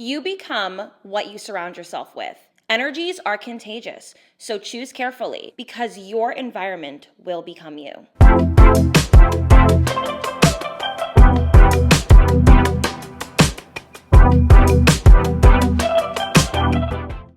You become what you surround yourself with. Energies are contagious, so choose carefully because your environment will become you.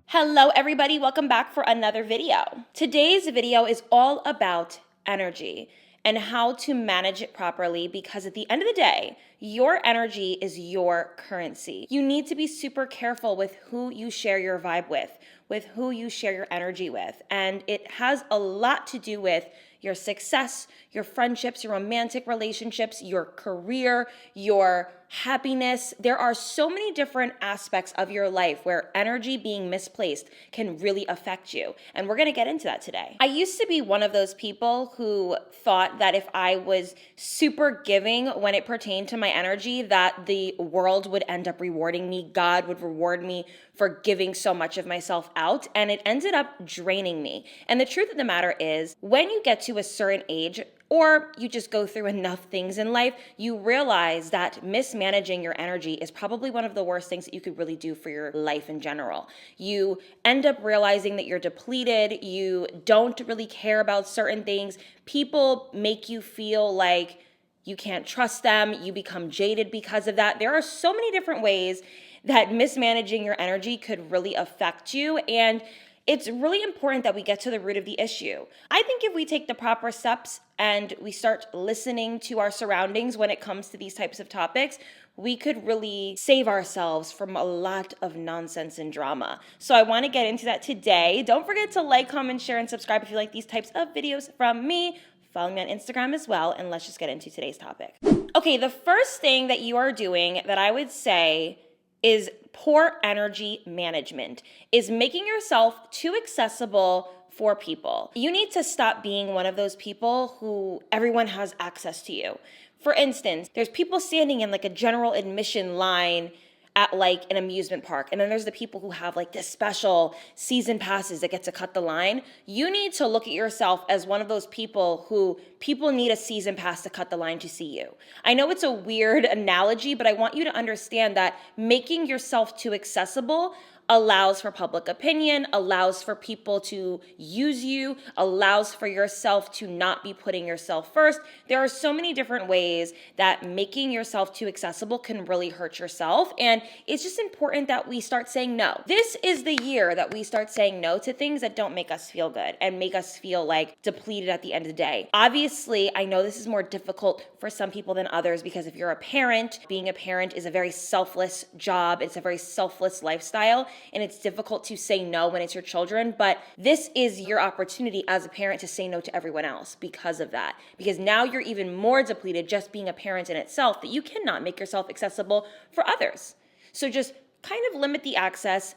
Hello everybody, welcome back for another video. Today's video is all about energy and how to manage it properly because at the end of the day, your energy is your currency. You need to be super careful with who you share your vibe with who you share your energy with. And it has a lot to do with your success, your friendships, your romantic relationships, your career, your happiness. There are so many different aspects of your life where energy being misplaced can really affect you. And we're gonna get into that today. I used to be one of those people who thought that if I was super giving when it pertained to my energy, that the world would end up rewarding me. God would reward me for giving so much of myself out. And it ended up draining me. And the truth of the matter is, when you get to a certain age, or you just go through enough things in life, you realize that mismanaging your energy is probably one of the worst things that you could really do for your life in general. You end up realizing that you're depleted, you don't really care about certain things. People make you feel like you can't trust them, you become jaded because of that. There are so many different ways that mismanaging your energy could really affect you, and it's really important that we get to the root of the issue. I think if we take the proper steps and we start listening to our surroundings when it comes to these types of topics, we could really save ourselves from a lot of nonsense and drama. So I want to get into that today. Don't forget to like, comment, share, and subscribe if you like these types of videos from me. Follow me on Instagram as well, and let's just get into today's topic. Okay, the first thing that you are doing that I would say is poor energy management, is making yourself too accessible for people. You need to stop being one of those people who everyone has access to you. For instance, there's people standing in like a general admission line at like an amusement park. And then there's the people who have like this special season passes that get to cut the line. You need to look at yourself as one of those people who people need a season pass to cut the line to see you. I know it's a weird analogy, but I want you to understand that making yourself too accessible allows for public opinion, allows for people to use you, allows for yourself to not be putting yourself first. There are so many different ways that making yourself too accessible can really hurt yourself. And it's just important that we start saying no. This is the year that we start saying no to things that don't make us feel good and make us feel like depleted at the end of the day. Obviously, I know this is more difficult for some people than others because if you're a parent, being a parent is a very selfless job. It's a very selfless lifestyle. And it's difficult to say no when it's your children, but this is your opportunity as a parent to say no to everyone else because of that. Because now you're even more depleted just being a parent in itself that you cannot make yourself accessible for others. So just kind of limit the access,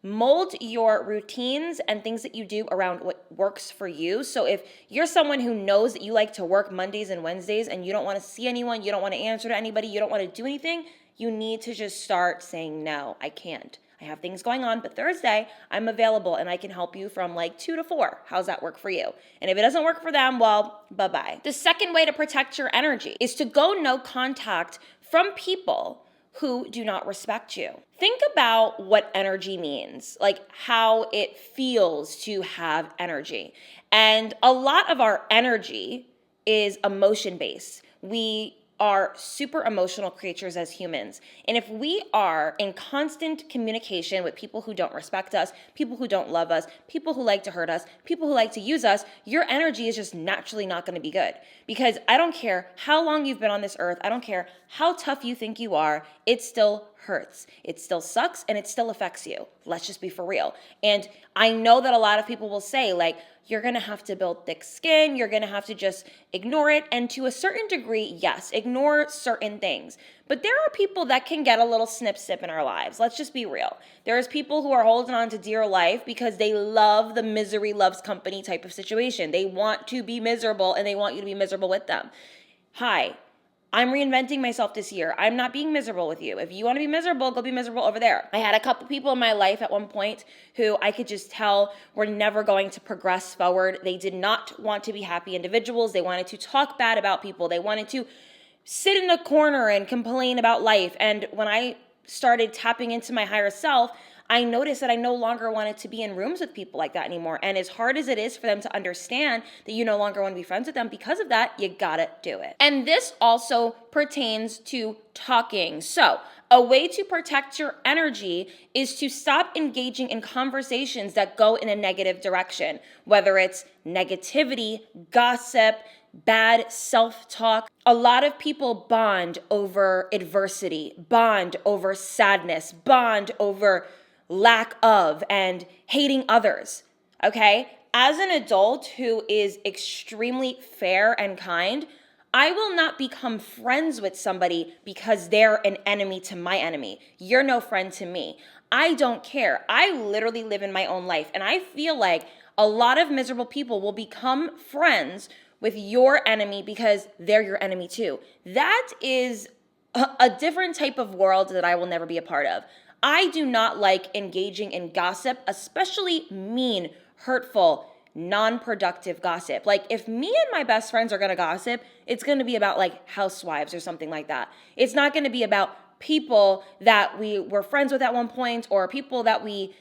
mold your routines and things that you do around what works for you. So if you're someone who knows that you like to work Mondays and Wednesdays and you don't want to see anyone, you don't want to answer to anybody, you don't want to do anything, you need to just start saying, no, I can't. I have things going on, but Thursday I'm available and I can help you from like 2 to 4. How's that work for you? And if it doesn't work for them, well, bye-bye. The second way to protect your energy is to go no contact from people who do not respect you. Think about what energy means, like how it feels to have energy. And a lot of our energy is emotion-based. We are super emotional creatures as humans. And if we are in constant communication with people who don't respect us, people who don't love us, people who like to hurt us, people who like to use us, your energy is just naturally not going to be good. Because I don't care how long you've been on this earth, I don't care how tough you think you are, it still hurts. It still sucks and it still affects you. Let's just be for real. And I know that a lot of people will say like, you're going to have to build thick skin. You're going to have to just ignore it. And to a certain degree, yes, ignore certain things. But there are people that can get a little snip in our lives. Let's just be real. There's people who are holding on to dear life because they love the misery loves company type of situation. They want to be miserable and they want you to be miserable with them. Hi. I'm reinventing myself this year. I'm not being miserable with you. If you want to be miserable, go be miserable over there. I had a couple people in my life at one point who I could just tell were never going to progress forward. They did not want to be happy individuals. They wanted to talk bad about people. They wanted to sit in a corner and complain about life. And when I started tapping into my higher self, I noticed that I no longer wanted to be in rooms with people like that anymore. And as hard as it is for them to understand that you no longer want to be friends with them because of that, you gotta do it. And this also pertains to talking. So a way to protect your energy is to stop engaging in conversations that go in a negative direction, whether it's negativity, gossip, bad self-talk. A lot of people bond over adversity, bond over sadness, bond over lack of and hating others, okay? As an adult who is extremely fair and kind, I will not become friends with somebody because they're an enemy to my enemy. You're no friend to me. I don't care. I literally live in my own life, and I feel like a lot of miserable people will become friends with your enemy because they're your enemy too. That is a different type of world that I will never be a part of. I do not like engaging in gossip, especially mean, hurtful, non-productive gossip. Like if me and my best friends are gonna gossip, it's gonna be about like housewives or something like that. It's not gonna be about people that we were friends with at one point or people that we,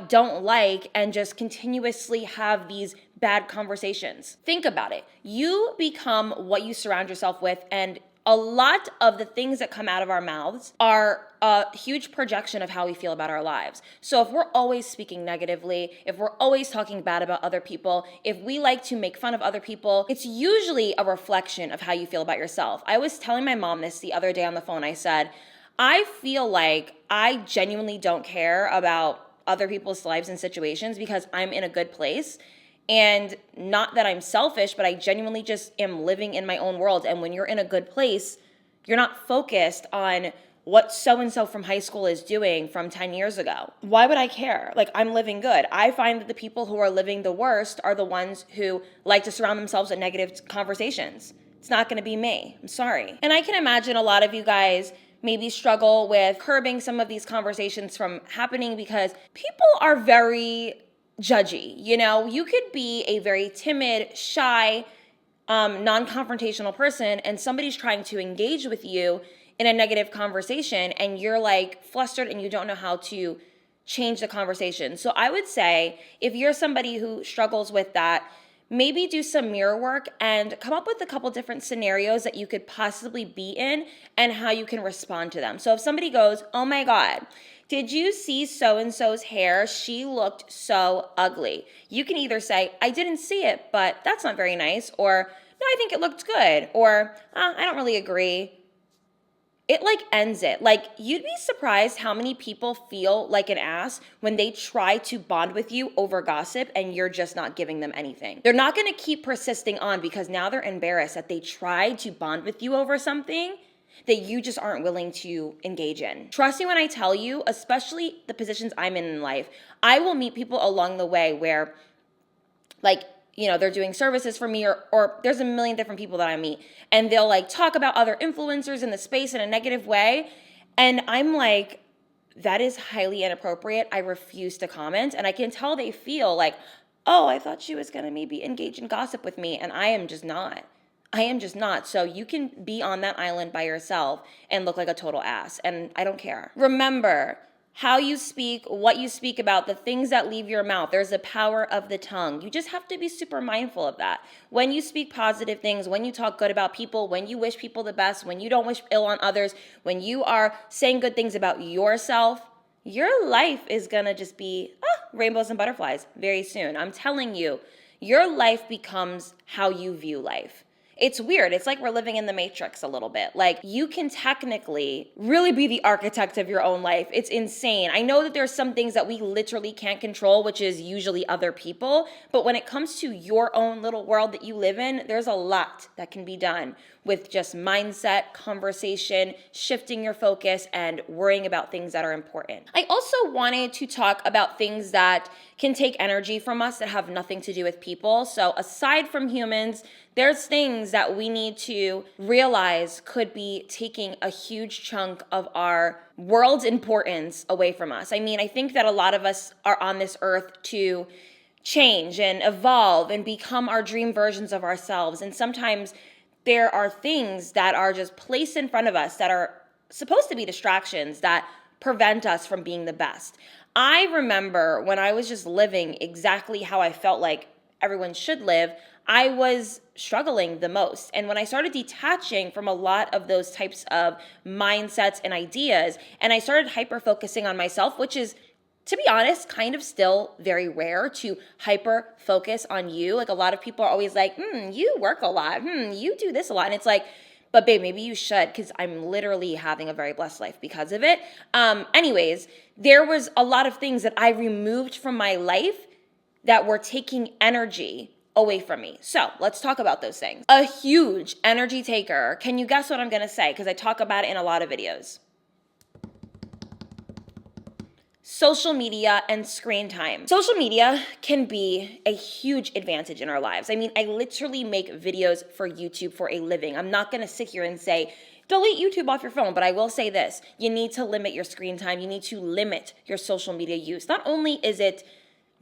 don't like and just continuously have these bad conversations. Think about it. You become what you surround yourself with, and a lot of the things that come out of our mouths are a huge projection of how we feel about our lives. So if we're always speaking negatively, if we're always talking bad about other people, if we like to make fun of other people, it's usually a reflection of how you feel about yourself. I was telling my mom this the other day on the phone. I said, I feel like I genuinely don't care about other people's lives and situations because I'm in a good place. And not that I'm selfish, but I genuinely just am living in my own world. And when you're in a good place, you're not focused on what so-and-so from high school is doing from 10 years ago. Why would I care? Like, I'm living good. I find that the people who are living the worst are the ones who like to surround themselves with negative conversations. It's not going to be me. I'm sorry. And I can imagine a lot of you guys maybe struggle with curbing some of these conversations from happening because people are very judgy. You could be a very timid, shy, non-confrontational person, and somebody's trying to engage with you in a negative conversation, and you're like flustered and you don't know how to change the conversation. So I would say if you're somebody who struggles with that, maybe do some mirror work and come up with a couple different scenarios that you could possibly be in and how you can respond to them. So if somebody goes, "Oh my God, did you see so-and-so's hair? She looked so ugly." You can either say, "I didn't see it, but that's not very nice," or "No, I think it looked good," or "I don't really agree." It ends it. You'd be surprised how many people feel like an ass when they try to bond with you over gossip and you're just not giving them anything. They're not going to keep persisting on because now they're embarrassed that they tried to bond with you over something that you just aren't willing to engage in. Trust me when I tell you, especially the positions I'm in life, I will meet people along the way where they're doing services for me or there's a million different people that I meet and they'll talk about other influencers in the space in a negative way. And I'm like, that is highly inappropriate. I refuse to comment. And I can tell they feel like, oh, I thought she was going to maybe engage in gossip with me. And I am just not. So you can be on that island by yourself and look like a total ass. And I don't care. Remember, how you speak, what you speak about, the things that leave your mouth. There's the power of the tongue. You just have to be super mindful of that. When you speak positive things, when you talk good about people, when you wish people the best, when you don't wish ill on others, when you are saying good things about yourself, your life is gonna just be rainbows and butterflies very soon. I'm telling you, your life becomes how you view life. It's weird. It's like we're living in the Matrix a little bit. You can technically really be the architect of your own life. It's insane. I know that there's some things that we literally can't control, which is usually other people. But when it comes to your own little world that you live in, there's a lot that can be done with just mindset, conversation, shifting your focus, and worrying about things that are important. I also wanted to talk about things that can take energy from us that have nothing to do with people. So aside from humans, there's things that we need to realize could be taking a huge chunk of our world's importance away from us. I mean, I think that a lot of us are on this earth to change and evolve and become our dream versions of ourselves. And sometimes there are things that are just placed in front of us that are supposed to be distractions that prevent us from being the best. I remember when I was just living exactly how I felt like everyone should live, I was struggling the most. And when I started detaching from a lot of those types of mindsets and ideas, and I started hyper focusing on myself, which is, to be honest, kind of still very rare to hyper focus on you. Like, a lot of people are always like, you work a lot. You do this a lot. And it's like, but babe, maybe you should, because I'm literally having a very blessed life because of it. Anyways, there was a lot of things that I removed from my life that were taking energy away from me. So let's talk about those things. A huge energy taker. Can you guess what I'm going to say? Because I talk about it in a lot of videos. Social media and screen time. Social media can be a huge advantage in our lives. I mean, I literally make videos for YouTube for a living. I'm not going to sit here and say, delete YouTube off your phone, but I will say this. You need to limit your screen time. You need to limit your social media use. Not only is it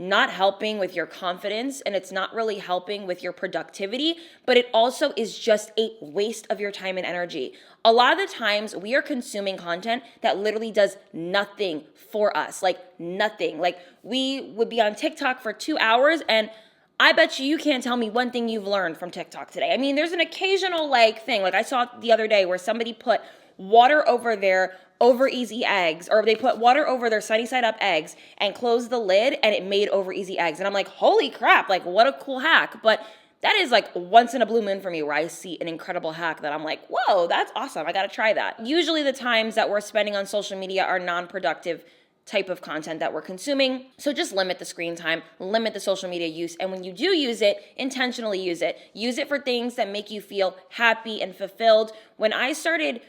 not helping with your confidence and it's not really helping with your productivity, but it also is just a waste of your time and energy. A lot of the times we are consuming content that literally does nothing for us, like nothing. Like, we would be on TikTok for 2 hours and I bet you can't tell me one thing you've learned from TikTok today. I mean, there's an occasional thing. Like, I saw the other day where somebody put water over their over easy eggs, or they put water over their sunny side up eggs and closed the lid and it made over easy eggs. And I'm like, holy crap, like, what a cool hack. But that is like once in a blue moon for me, where I see an incredible hack that I'm like, whoa, that's awesome. I got to try that. Usually the times that we're spending on social media are non-productive type of content that we're consuming. So just limit the screen time, limit the social media use. And when you do use it, intentionally use it. Use it for things that make you feel happy and fulfilled. When I started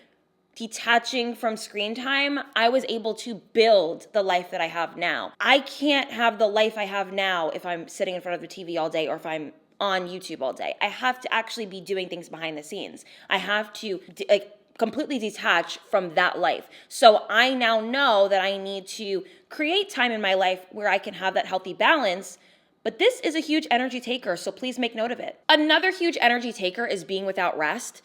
detaching from screen time, I was able to build the life that I have now. I can't have the life I have now if I'm sitting in front of the TV all day or if I'm on YouTube all day. I have to actually be doing things behind the scenes. I have to completely detach from that life. So I now know that I need to create time in my life where I can have that healthy balance. But this is a huge energy taker, so please make note of it. Another huge energy taker is being without rest.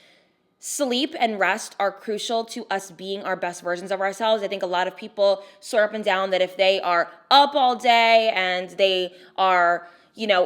Sleep and rest are crucial to us being our best versions of ourselves. I think a lot of people swear up and down that if they are up all day and they are,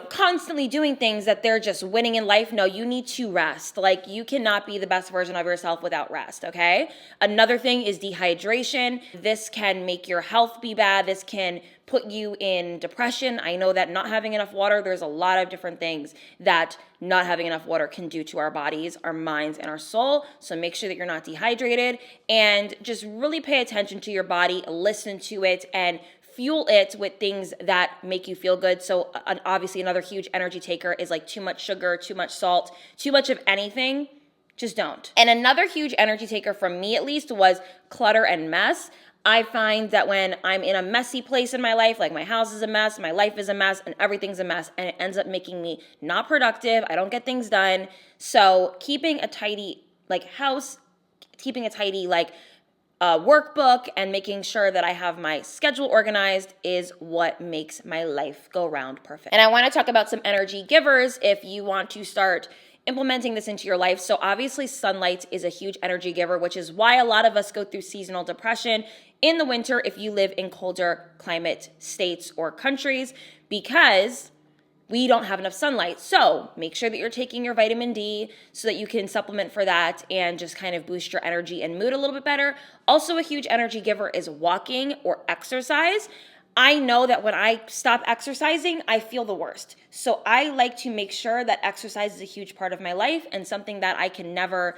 constantly doing things, that they're just winning in life. No, you need to rest. Like, you cannot be the best version of yourself without rest, okay? Another thing is dehydration. This can make your health be bad. This can put you in depression. I know that not having enough water, there's a lot of different things that not having enough water can do to our bodies, our minds, and our soul. So make sure that you're not dehydrated and just really pay attention to your body, listen to it, and fuel it with things that make you feel good. So obviously another huge energy taker is like too much sugar, too much salt, too much of anything. Just don't. And another huge energy taker from me, at least, was clutter and mess. I find that when I'm in a messy place in my life, like my house is a mess, my life is a mess, and everything's a mess, and it ends up making me not productive. I don't get things done. So keeping a tidy house, keeping a tidy workbook, and making sure that I have my schedule organized is what makes my life go round perfect. And I want to talk about some energy givers if you want to start implementing this into your life. So obviously sunlight is a huge energy giver, which is why a lot of us go through seasonal depression in the winter if you live in colder climate states or countries, because we don't have enough sunlight. So make sure that you're taking your vitamin D so that you can supplement for that and just kind of boost your energy and mood a little bit better. Also, a huge energy giver is walking or exercise. I know that when I stop exercising, I feel the worst. So I like to make sure that exercise is a huge part of my life and something that I can never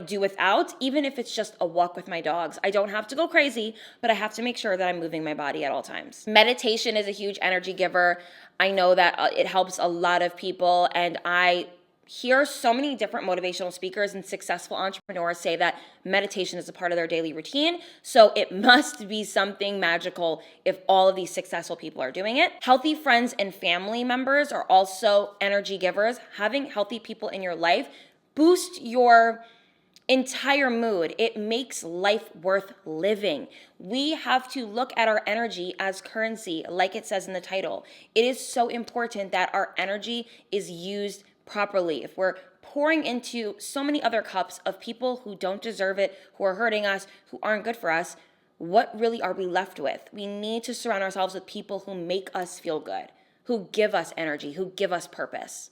do without, even if it's just a walk with my dogs. I don't have to go crazy, but I have to make sure that I'm moving my body at all times. Meditation is a huge energy giver. I know that it helps a lot of people, and I hear so many different motivational speakers and successful entrepreneurs say that meditation is a part of their daily routine. So it must be something magical if all of these successful people are doing it. Healthy friends and family members are also energy givers. Having healthy people in your life boost your entire mood. It makes life worth living. We have to look at our energy as currency, like it says in the title. It is so important that our energy is used properly. If we're pouring into so many other cups of people who don't deserve it, who are hurting us, who aren't good for us, what really are we left with? We need to surround ourselves with people who make us feel good, who give us energy, who give us purpose.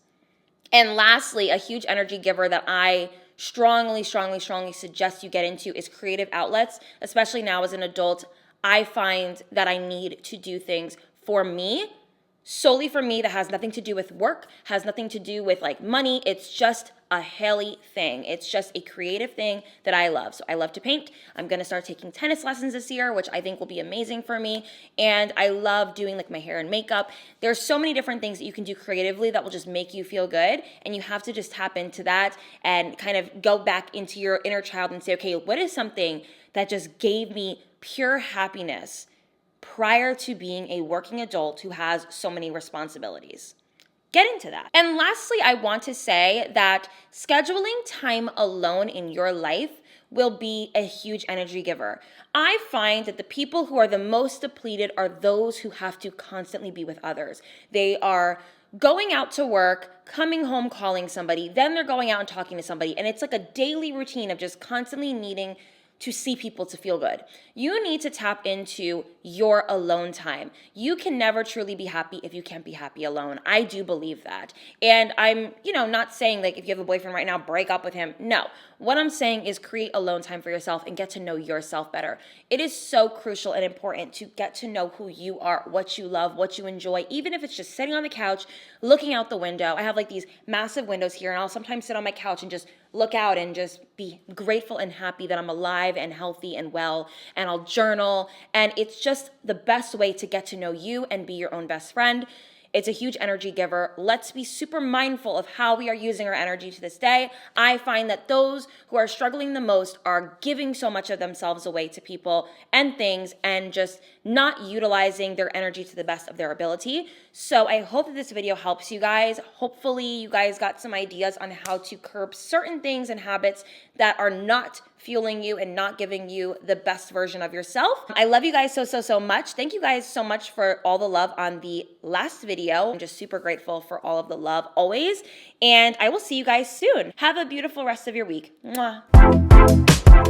And lastly, a huge energy giver that I strongly suggest you get into is creative outlets. Especially now as an adult, I find that I need to do things for me, solely for me, that has nothing to do with work, has nothing to do with like money. It's just a Haley thing. It's just a creative thing that I love. So I love to paint. I'm going to start taking tennis lessons this year, which I think will be amazing for me. And I love doing like my hair and makeup. There's so many different things that you can do creatively that will just make you feel good. And you have to just tap into that and kind of go back into your inner child and say, okay, what is something that just gave me pure happiness prior to being a working adult who has so many responsibilities? Get into that. And lastly, I want to say that scheduling time alone in your life will be a huge energy giver. I find that the people who are the most depleted are those who have to constantly be with others. They are going out to work, coming home, calling somebody, then they're going out and talking to somebody. And it's like a daily routine of just constantly needing to see people to feel good. You need to tap into your alone time. You can never truly be happy if you can't be happy alone. I do believe that. And I'm, not saying like if you have a boyfriend right now, break up with him. No. What I'm saying is create alone time for yourself and get to know yourself better. It is so crucial and important to get to know who you are, what you love, what you enjoy, even if it's just sitting on the couch, looking out the window. I have like these massive windows here, and I'll sometimes sit on my couch and just look out and just be grateful and happy that I'm alive and healthy and well, and I'll journal. And it's just the best way to get to know you and be your own best friend. It's a huge energy giver. Let's be super mindful of how we are using our energy to this day. I find that those who are struggling the most are giving so much of themselves away to people and things and just not utilizing their energy to the best of their ability. So I hope that this video helps you guys. Hopefully you guys got some ideas on how to curb certain things and habits that are not fueling you and not giving you the best version of yourself. I love you guys so much. Thank you guys so much for all the love on the last video. I'm just super grateful for all of the love always. And I will see you guys soon. Have a beautiful rest of your week. Mwah.